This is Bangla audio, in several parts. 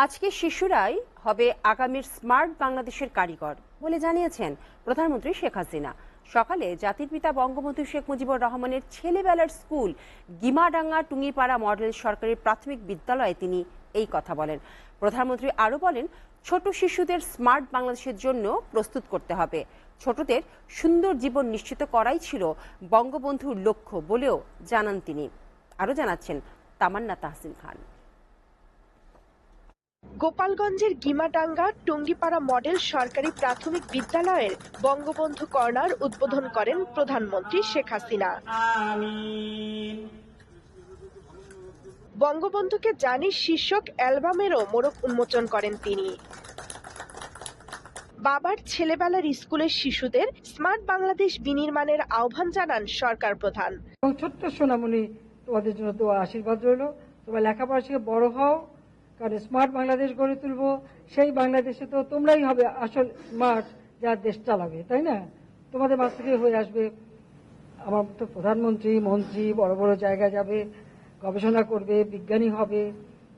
আজকে শিশুরাই হবে আগামীর স্মার্ট বাংলাদেশের কারিগর বলে জানিয়েছেন প্রধানমন্ত্রী শেখ হাসিনা। সকালে জাতির পিতা বঙ্গবন্ধু শেখ মুজিবুর রহমানের ছেলেবেলার স্কুল গিমাডাঙ্গা টুঙ্গিপাড়া মডেল সরকারি প্রাথমিক বিদ্যালয়ে তিনি এই কথা বলেন। প্রধানমন্ত্রী আরও বলেন, ছোট শিশুদের স্মার্ট বাংলাদেশের জন্য প্রস্তুত করতে হবে। ছোটদের সুন্দর জীবন নিশ্চিত করাই ছিল বঙ্গবন্ধুর লক্ষ্য বলেও জানান তিনি। আরও জানাচ্ছেন তামান্না তাহসিন খান। গোপালগঞ্জের গিমাডাঙ্গা টুঙ্গিপাড়া মডেল সরকারি প্রাথমিক বিদ্যালয়ের বঙ্গবন্ধু কর্নার উদ্বোধন করেন প্রধানমন্ত্রী শেখ হাসিনা। বঙ্গবন্ধুকে জানি শীর্ষক অ্যালবামেরও মোড়ক উন্মোচন করেন তিনি। বাবার ছেলেবেলার স্কুলের শিশুদের স্মার্ট বাংলাদেশ বিনির্মাণের আহ্বান জানান সরকার প্রধান। ছোট্ট সোনামণি, তোমাদের জন্য দোয়া আশীর্বাদ রইল। তোমরা লেখাপড়া শিখে বড় হও, কারণ স্মার্ট বাংলাদেশ গড়ে তুলবো। সেই বাংলাদেশে তো তোমরাই হবে আসল স্মার্ট, যার দেশ চালাবে, তাই না? তোমাদের মাঝ থেকে হয়ে আসবে আমার তো প্রধানমন্ত্রী, মন্ত্রী, বড় বড় জায়গায় যাবে, গবেষণা করবে, বিজ্ঞানী হবে।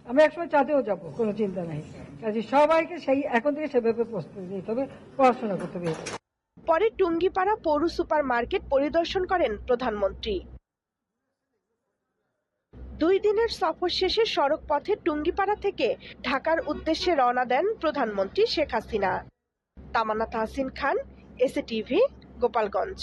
আমরা একসময় চাঁদেও যাব, কোনো চিন্তা নাই। কাজে সবাইকে সেই এখন থেকে সেভাবে প্রস্তুতি নিতে হবে, পড়াশোনা করতে হবে। পরে টুঙ্গিপাড়া পৌর সুপার মার্কেট পরিদর্শন করেন প্রধানমন্ত্রী। 2 দিনের সফর শেষে সড়ক পথে টুঙ্গিপাড়া থেকে ঢাকার উদ্দেশ্যে রওনা দেন প্রধানমন্ত্রী শেখ হাসিনা। তামান্না তাহসিন খান, এসএ টিভি, গোপালগঞ্জ।